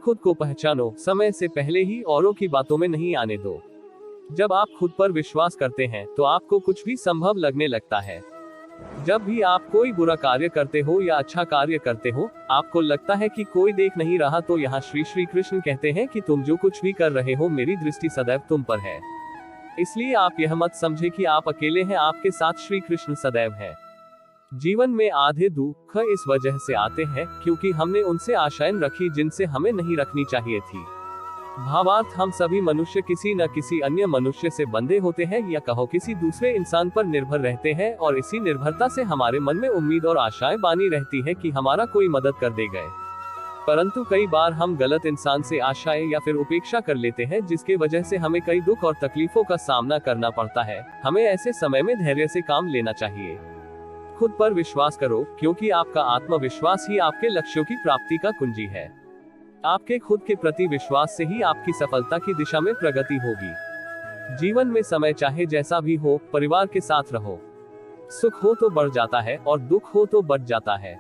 खुद को पहचानो, समय से पहले ही औरों की बातों में नहीं आने दो। जब आप खुद पर विश्वास करते हैं तो आपको कुछ भी संभव लगने लगता है। जब भी आप कोई बुरा कार्य करते हो या अच्छा कार्य करते हो, आपको लगता है कि कोई देख नहीं रहा, तो यहाँ श्री कृष्ण कहते हैं कि तुम जो कुछ भी कर रहे हो, मेरी दृष्टि सदैव तुम पर है। इसलिए आप यह मत समझे कि आप अकेले हैं, आपके साथ श्री कृष्ण सदैव है। जीवन में आधे दुख इस वजह से आते हैं क्योंकि हमने उनसे आशाएं रखी जिनसे हमें नहीं रखनी चाहिए थी। भावार्थ, हम सभी मनुष्य किसी न किसी अन्य मनुष्य से बंधे होते हैं या कहो किसी दूसरे इंसान पर निर्भर रहते हैं, और इसी निर्भरता से हमारे मन में उम्मीद और आशाएं बानी रहती है कि हमारा कोई मदद कर देगा। परंतु कई बार हम गलत इंसान से आशाएं या फिर उपेक्षा कर लेते हैं, जिसके वजह से हमें कई दुख और तकलीफों का सामना करना पड़ता है। हमें ऐसे समय में धैर्य से काम लेना चाहिए। खुद पर विश्वास करो, क्योंकि आपका आत्मविश्वास ही आपके लक्ष्यों की प्राप्ति का कुंजी है। आपके खुद के प्रति विश्वास से ही आपकी सफलता की दिशा में प्रगति होगी। जीवन में समय चाहे जैसा भी हो, परिवार के साथ रहो। सुख हो तो बढ़ जाता है और दुख हो तो बढ़ जाता है।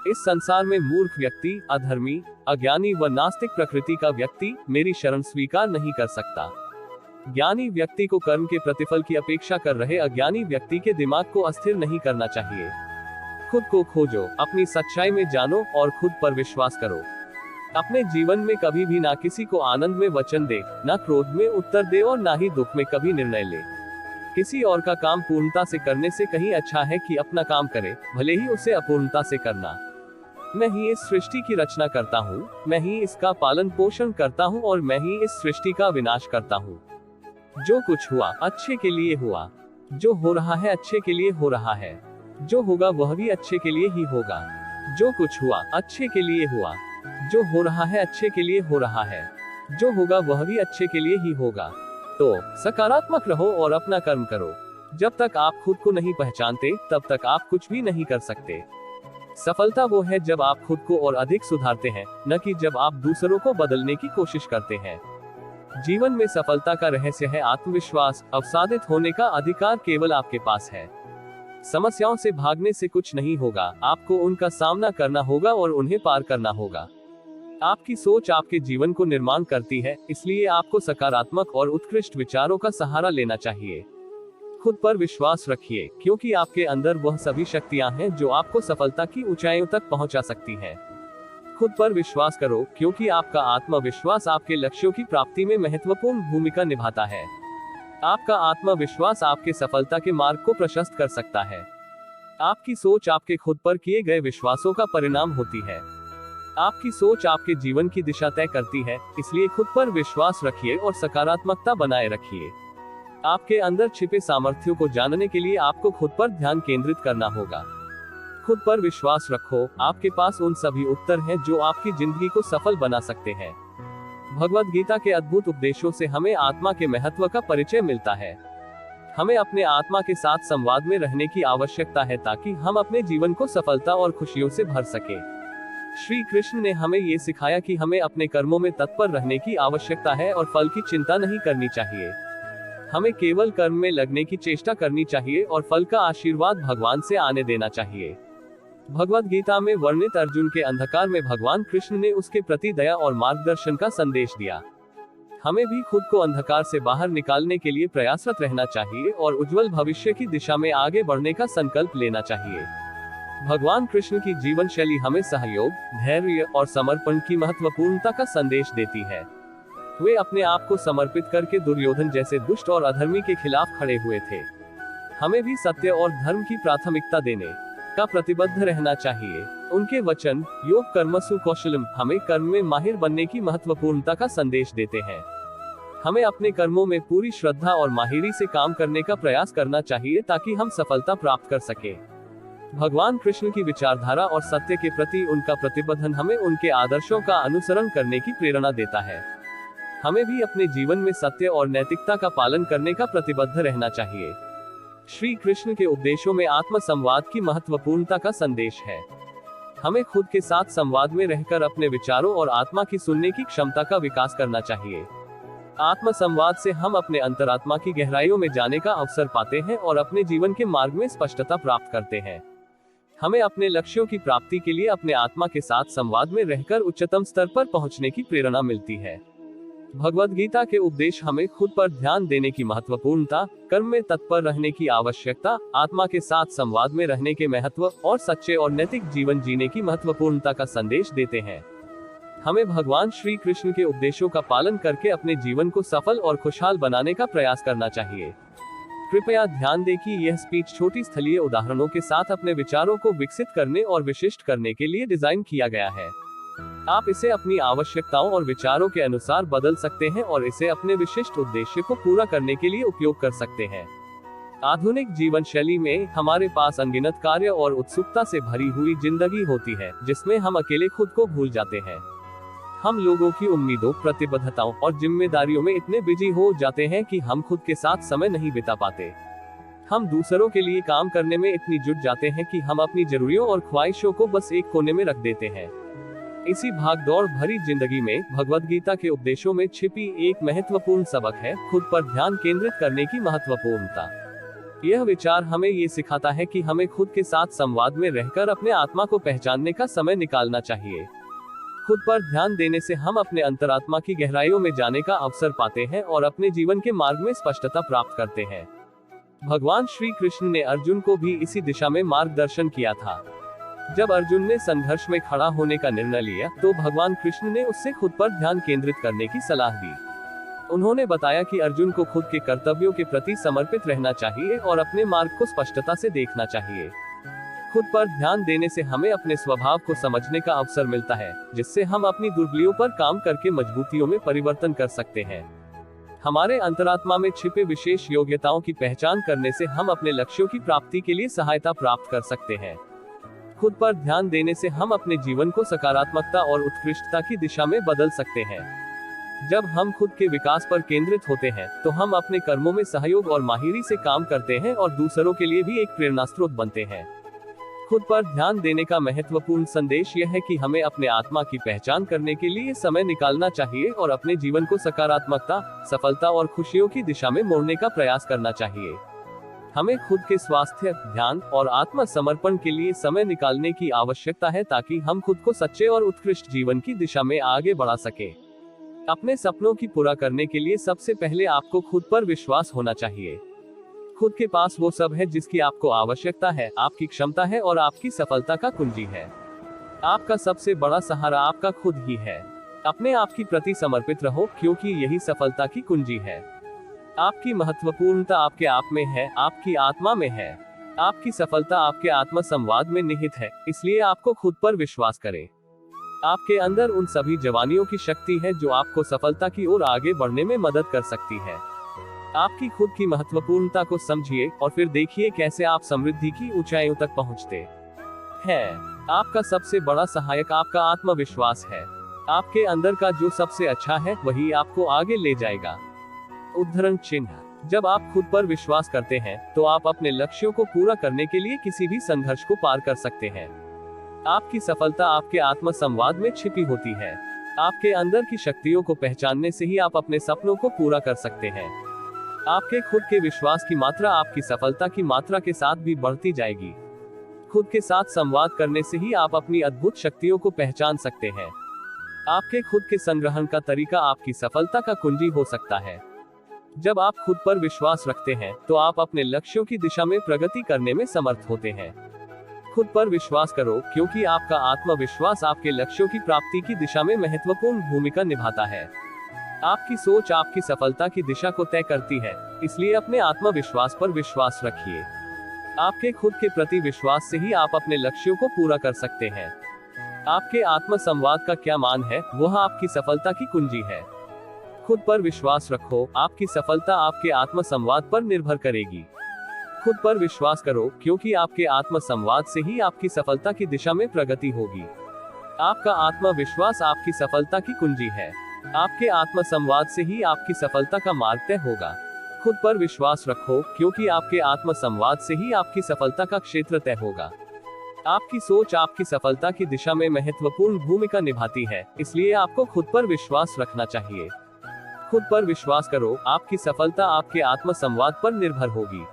इस संसार में मूर्ख व्यक्ति, अधर्मी, अज्ञानी व नास्तिक प्रकृति का व्यक्ति मेरी शरण स्वीकार नहीं कर सकता। ज्ञानी व्यक्ति को कर्म के प्रतिफल की अपेक्षा कर रहे अज्ञानी व्यक्ति के दिमाग को अस्थिर नहीं करना चाहिए। खुद को खोजो, अपनी सच्चाई में जानो और खुद पर विश्वास करो। अपने जीवन में कभी भी ना किसी को आनंद में वचन दे, ना क्रोध में उत्तर दे और ना ही दुख में कभी निर्णय ले। किसी और का काम पूर्णता से करने से कहीं अच्छा है कि अपना काम करे, भले ही उसे अपूर्णता से करना। मैं ही इस सृष्टि की रचना करता हूँ, मैं ही इसका पालन पोषण करता हूँ और मैं ही इस सृष्टि का विनाश करता हूँ। जो कुछ हुआ अच्छे के लिए हुआ, जो हो रहा है अच्छे के लिए हो रहा है, जो होगा वह भी अच्छे के लिए ही होगा। जो कुछ हुआ अच्छे के लिए हुआ, जो हो रहा है अच्छे के लिए हो रहा है, जो होगा वह भी अच्छे के लिए ही होगा। तो सकारात्मक रहो और अपना कर्म करो। जब तक आप खुद को नहीं पहचानते, तब तक आप कुछ भी नहीं कर सकते। सफलता वो है जब आप खुद को और अधिक सुधारते हैं, न कि जब आप दूसरों को बदलने की कोशिश करते हैं। जीवन में सफलता का रहस्य है आत्मविश्वास। अवसादित होने का अधिकार केवल आपके पास है। समस्याओं से भागने से कुछ नहीं होगा, आपको उनका सामना करना होगा और उन्हें पार करना होगा। आपकी सोच आपके जीवन को निर्माण करती है, इसलिए आपको सकारात्मक और उत्कृष्ट विचारों का सहारा लेना चाहिए। खुद पर विश्वास रखिए, क्योंकि आपके अंदर वह सभी शक्तियां हैं जो आपको सफलता की ऊंचाइयों तक पहुंचा सकती हैं। खुद पर विश्वास करो, क्योंकि आपका आत्मविश्वास आपके लक्ष्यों की प्राप्ति में महत्वपूर्ण भूमिका निभाता है। आपका आत्मविश्वास आपके सफलता के मार्ग को प्रशस्त कर सकता है। आपकी सोच आपके खुद पर किए गए विश्वासों का परिणाम होती है। आपकी सोच आपके जीवन की दिशा तय करती है, इसलिए खुद पर विश्वास रखिए और सकारात्मकता बनाए रखिए। आपके अंदर छिपे सामर्थ्यों को जानने के लिए आपको खुद पर ध्यान केंद्रित करना होगा। खुद पर विश्वास रखो, आपके पास उन सभी उत्तर हैं जो आपकी जिंदगी को सफल बना सकते हैं। भगवद गीता के अद्भुत उपदेशों से हमें आत्मा के महत्व का परिचय मिलता है। हमें अपने आत्मा के साथ संवाद में रहने की आवश्यकता है ताकि हम अपने जीवन को सफलता और खुशियों से भर सके। श्री कृष्ण ने हमें ये सिखाया कि हमें अपने कर्मों में तत्पर रहने की आवश्यकता है और फल की चिंता नहीं करनी चाहिए। हमें केवल कर्म में लगने की चेष्टा करनी चाहिए और फल का आशीर्वाद भगवान से आने देना चाहिए। भगवद गीता में वर्णित अर्जुन के अंधकार में भगवान कृष्ण ने उसके प्रति दया और मार्गदर्शन का संदेश दिया। हमें भी खुद को अंधकार से बाहर निकालने के लिए प्रयासरत रहना चाहिए और उज्जवल भविष्य की दिशा में आगे बढ़ने का संकल्प लेना चाहिए। भगवान कृष्ण की जीवन शैली हमें सहयोग, धैर्य और समर्पण की महत्वपूर्णता का संदेश देती है। वे अपने आप को समर्पित करके दुर्योधन जैसे दुष्ट और अधर्मी के खिलाफ खड़े हुए थे। हमें भी सत्य और धर्म की प्राथमिकता देने का प्रतिबद्ध रहना चाहिए। उनके वचन योग कर्मसु कौशलम हमें कर्म में माहिर बनने की महत्वपूर्णता का संदेश देते हैं। हमें अपने कर्मों में पूरी श्रद्धा और माहिरी से काम करने का प्रयास करना चाहिए ताकि हम सफलता प्राप्त कर सके। भगवान कृष्ण की विचारधारा और सत्य के प्रति उनका प्रतिबद्धन हमें उनके आदर्शों का अनुसरण करने की प्रेरणा देता है। हमें भी अपने जीवन में सत्य और नैतिकता का पालन करने का प्रतिबद्ध रहना चाहिए। श्री कृष्ण के उपदेशों में आत्म संवाद की महत्वपूर्णता का संदेश है। हमें खुद के साथ संवाद में रहकर अपने विचारों और आत्मा की सुनने की क्षमता का विकास करना चाहिए। आत्म संवाद से हम अपने अंतरात्मा की गहराइयों में जाने का अवसर पाते हैं और अपने जीवन के मार्ग में स्पष्टता प्राप्त करते हैं। हमें अपने लक्ष्यों की प्राप्ति के लिए अपने आत्मा के साथ संवाद में रहकर उच्चतम स्तर पर पहुंचने की प्रेरणा मिलती है। भगवद गीता के उपदेश हमें खुद पर ध्यान देने की महत्वपूर्णता, कर्म में तत्पर रहने की आवश्यकता, आत्मा के साथ संवाद में रहने के महत्व और सच्चे और नैतिक जीवन जीने की महत्वपूर्णता का संदेश देते हैं। हमें भगवान श्री कृष्ण के उपदेशों का पालन करके अपने जीवन को सफल और खुशहाल बनाने का प्रयास करना चाहिए। कृपया ध्यान दें कि यह स्पीच छोटी स्थलीय उदाहरणों के साथ अपने विचारों को विकसित करने और विशिष्ट करने के लिए डिजाइन किया गया है। आप इसे अपनी आवश्यकताओं और विचारों के अनुसार बदल सकते हैं और इसे अपने विशिष्ट उद्देश्य को पूरा करने के लिए उपयोग कर सकते हैं। आधुनिक जीवन शैली में हमारे पास अनगिनत कार्य और उत्सुकता से भरी हुई जिंदगी होती है, जिसमें हम अकेले खुद को भूल जाते हैं। हम लोगों की उम्मीदों, प्रतिबद्धताओं और जिम्मेदारियों में इतने बिजी हो जाते हैं कि हम खुद के साथ समय नहीं बिता पाते। हम दूसरों के लिए काम करने में इतनी जुट जाते हैं कि हम अपनी जरूरतों और ख्वाहिशों को बस एक कोने में रख देते हैं। इसी भागदौड़ भरी जिंदगी में भगवद गीता के उपदेशों में छिपी एक महत्वपूर्ण सबक है, खुद पर ध्यान केंद्रित करने की महत्वपूर्णता। यह विचार हमें ये सिखाता है कि हमें खुद के साथ संवाद में रहकर अपने आत्मा को पहचानने का समय निकालना चाहिए। खुद पर ध्यान देने से हम अपने अंतरात्मा की गहराइयों में जाने का अवसर पाते हैं और अपने जीवन के मार्ग में स्पष्टता प्राप्त करते हैं। भगवान श्री कृष्ण ने अर्जुन को भी इसी दिशा में मार्गदर्शन किया था। जब अर्जुन ने संघर्ष में खड़ा होने का निर्णय लिया, तो भगवान कृष्ण ने उससे खुद पर ध्यान केंद्रित करने की सलाह दी। उन्होंने बताया कि अर्जुन को खुद के कर्तव्यों के प्रति समर्पित रहना चाहिए और अपने मार्ग को स्पष्टता से देखना चाहिए। खुद पर ध्यान देने से हमें अपने स्वभाव को समझने का अवसर मिलता है, जिससे हम अपनी दुर्बलियों पर काम करके मजबूतियों में परिवर्तन कर सकते हैं। हमारे अंतरात्मा में छिपे विशेष योग्यताओं की पहचान करने से हम अपने लक्ष्यों की प्राप्ति के लिए सहायता प्राप्त कर सकते हैं। खुद पर ध्यान देने से हम अपने जीवन को सकारात्मकता और उत्कृष्टता की दिशा में बदल सकते हैं। जब हम खुद के विकास पर केंद्रित होते हैं, तो हम अपने कर्मों में सहयोग और माहिरी से काम करते हैं और दूसरों के लिए भी एक प्रेरणा स्रोत बनते हैं। खुद पर ध्यान देने का महत्वपूर्ण संदेश यह है कि हमें अपने आत्मा की पहचान करने के लिए समय निकालना चाहिए और अपने जीवन को सकारात्मकता, सफलता और खुशियों की दिशा में मोड़ने का प्रयास करना चाहिए। हमें खुद के स्वास्थ्य, ध्यान और आत्म समर्पण के लिए समय निकालने की आवश्यकता है, ताकि हम खुद को सच्चे और उत्कृष्ट जीवन की दिशा में आगे बढ़ा सके। अपने सपनों की पूरा करने के लिए सबसे पहले आपको खुद पर विश्वास होना चाहिए। खुद के पास वो सब है जिसकी आपको आवश्यकता है, आपकी क्षमता है और आपकी सफलता का कुंजी है। आपका सबसे बड़ा सहारा आपका खुद ही है। अपने आप की प्रति समर्पित रहो, क्योंकि यही सफलता की कुंजी है। आपकी महत्वपूर्णता आपके आप में है, आपकी आत्मा में है। आपकी सफलता आपके आत्म संवाद में निहित है, इसलिए आपको खुद पर विश्वास करें। आपके अंदर उन सभी जवानियों की शक्ति है जो आपको सफलता की ओर आगे बढ़ने में मदद कर सकती है। आपकी खुद की महत्वपूर्णता को समझिए और फिर देखिए कैसे आप समृद्धि की ऊंचाइयों तक पहुंचते हैं। आपका सबसे बड़ा सहायक आपका आत्मविश्वास है। आपके अंदर का जो सबसे अच्छा है, वही आपको आगे ले जाएगा। उद्धरण चिन्ह: जब आप खुद पर विश्वास करते हैं, तो आप अपने लक्ष्यों को पूरा करने के लिए किसी भी संघर्ष को पार कर सकते हैं। आपकी सफलता आपके आत्म संवाद में छिपी होती है। आपके अंदर की शक्तियों को पहचानने से ही आप अपने सपनों को पूरा कर सकते हैं। आपके खुद के विश्वास की मात्रा आपकी सफलता की मात्रा के साथ भी बढ़ती जाएगी। खुद के साथ संवाद करने से ही आप अपनी अद्भुत शक्तियों को पहचान सकते हैं। आपके खुद के संग्रहण का तरीका आपकी सफलता का कुंजी हो सकता है। जब आप खुद पर विश्वास रखते हैं, तो आप अपने लक्ष्यों की दिशा में प्रगति करने में समर्थ होते हैं। खुद पर विश्वास करो, क्योंकि आपका आत्मविश्वास आपके लक्ष्यों की प्राप्ति की दिशा में महत्वपूर्ण भूमिका निभाता है। आपकी सोच आपकी सफलता की दिशा को तय करती है, इसलिए अपने आत्मविश्वास पर विश्वास रखिए। आपके खुद के प्रति विश्वास से ही आप अपने लक्ष्यों को पूरा कर सकते हैं। आपके आत्म संवाद का क्या मान है, वह आपकी सफलता की कुंजी है। खुद पर विश्वास रखो, आपकी सफलता आपके आत्म संवाद पर निर्भर करेगी। खुद पर विश्वास करो, क्योंकि आपके आत्म संवाद से ही आपकी सफलता की दिशा में प्रगति होगी। आपका आत्मविश्वास आपकी सफलता की कुंजी है। आपके आत्म संवाद से ही आपकी सफलता का मार्ग तय होगा। खुद पर विश्वास रखो, क्योंकि आपके आत्म संवाद से ही आपकी सफलता का क्षेत्र तय होगा। आपकी सोच आपकी सफलता की दिशा में महत्वपूर्ण भूमिका निभाती है, इसलिए आपको खुद पर विश्वास रखना चाहिए। खुद पर विश्वास करो, आपकी सफलता आपके आत्म संवाद पर निर्भर होगी।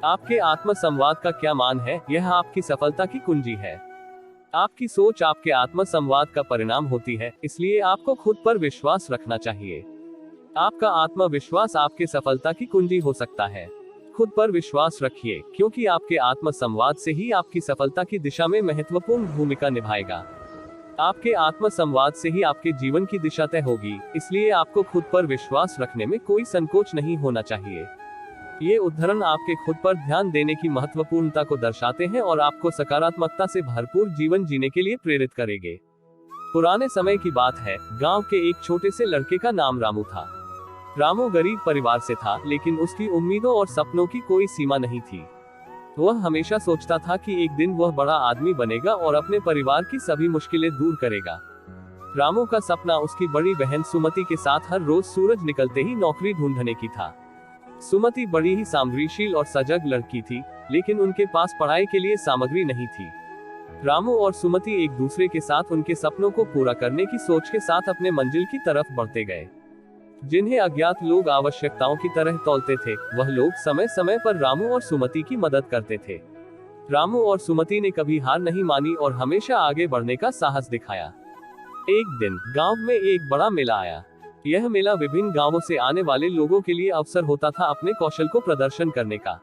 आपके आत्म संवाद का क्या मान है, यह आपकी सफलता की कुंजी है। आपकी सोच आपके आत्म संवाद का परिणाम होती है, इसलिए आपको खुद पर विश्वास रखना चाहिए। आपका आत्मविश्वास आपके सफलता की कुंजी हो सकता है। खुद पर विश्वास रखिए, क्योंकि आपके आत्म संवाद से ही आपकी सफलता की दिशा में महत्वपूर्ण भूमिका निभाएगा। आपके आत्म संवाद से ही आपके जीवन की दिशा तय होगी, इसलिए आपको खुद पर विश्वास रखने में कोई संकोच नहीं होना चाहिए। ये उदाहरण आपके खुद पर ध्यान देने की महत्वपूर्णता को दर्शाते हैं और आपको सकारात्मकता से भरपूर जीवन जीने के लिए प्रेरित करेंगे। पुराने समय की बात है, गांव के एक छोटे से लड़के का नाम रामू था। रामू गरीब परिवार से था, लेकिन उसकी उम्मीदों और सपनों की कोई सीमा नहीं थी। वह हमेशा सोचता था कि एक दिन वह बड़ा आदमी बनेगा और अपने परिवार की सभी मुश्किलें दूर करेगा। रामू का सपना उसकी बड़ी बहन सुमति के साथ हर रोज सूरज निकलते ही नौकरी ढूंढने की था। सुमति बड़ी ही सामग्रीशील और सजग लड़की थी, लेकिन उनके पास पढ़ाई के लिए सामग्री नहीं थी। रामू और सुमति एक दूसरे के साथ उनके सपनों को पूरा करने की सोच के साथ अपने मंजिल की तरफ बढ़ते गए। जिन्हें अज्ञात लोग आवश्यकताओं की तरह तौलते थे, वह लोग समय समय पर रामू और सुमति की मदद करते थे। रामू और सुमति ने कभी हार नहीं मानी और हमेशा आगे बढ़ने का साहस दिखाया। एक दिन गांव में एक बड़ा मेला आया। यह मेला विभिन्न गांवों से आने वाले लोगों के लिए अवसर होता था अपने कौशल को प्रदर्शन करने का।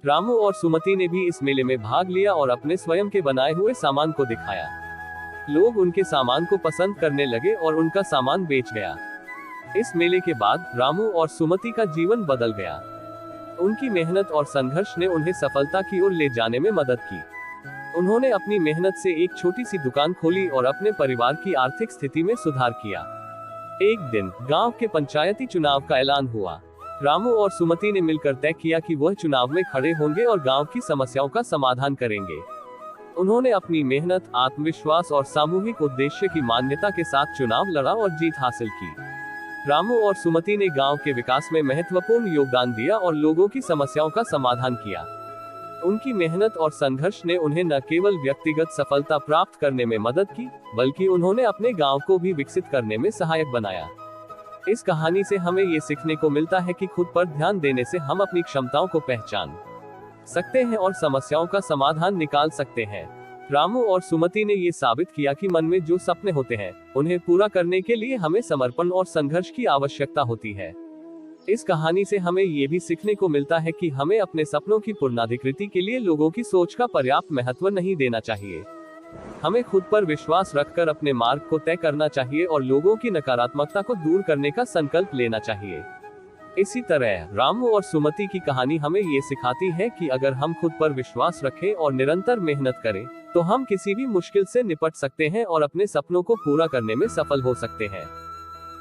रामू और सुमति ने भी इस मेले में भाग लिया और अपने स्वयं के बनाए हुए सामान को दिखाया। लोग उनके सामान को पसंद करने लगे और उनका सामान बेच गया। इस मेले के बाद रामू और सुमति का जीवन बदल गया। उनकी मेहनत और संघर्ष ने उन्हें सफलता की ओर ले जाने में मदद की। उन्होंने अपनी मेहनत से एक छोटी सी दुकान खोली और अपने परिवार की आर्थिक स्थिति में सुधार किया। एक दिन गांव के पंचायती चुनाव का ऐलान हुआ। रामू और सुमति ने मिलकर तय किया कि वह चुनाव में खड़े होंगे और गांव की समस्याओं का समाधान करेंगे। उन्होंने अपनी मेहनत, आत्मविश्वास और सामूहिक उद्देश्य की मान्यता के साथ चुनाव लड़ा और जीत हासिल की। रामू और सुमति ने गांव के विकास में महत्वपूर्ण योगदान दिया और लोगों की समस्याओं का समाधान किया। उनकी मेहनत और संघर्ष ने उन्हें न केवल व्यक्तिगत सफलता प्राप्त करने में मदद की, बल्कि उन्होंने अपने गांव को भी विकसित करने में सहायक बनाया। इस कहानी से हमें ये सीखने को मिलता है कि खुद पर ध्यान देने से हम अपनी क्षमताओं को पहचान सकते हैं और समस्याओं का समाधान निकाल सकते हैं। रामू और सुमति ने ये साबित किया कि मन में जो सपने होते हैं, उन्हें पूरा करने के लिए हमें समर्पण और संघर्ष की आवश्यकता होती है। इस कहानी से हमें ये भी सीखने को मिलता है कि हमें अपने सपनों की पूर्णाधिकृति के लिए लोगों की सोच का पर्याप्त महत्व नहीं देना चाहिए। हमें खुद पर विश्वास रखकर अपने मार्ग को तय करना चाहिए और लोगों की नकारात्मकता को दूर करने का संकल्प लेना चाहिए। इसी तरह रामू और सुमति की कहानी हमें ये सिखाती है कि अगर हम खुद पर विश्वास रखें और निरंतर मेहनत करें, तो हम किसी भी मुश्किल से निपट सकते हैं और अपने सपनों को पूरा करने में सफल हो सकते हैं।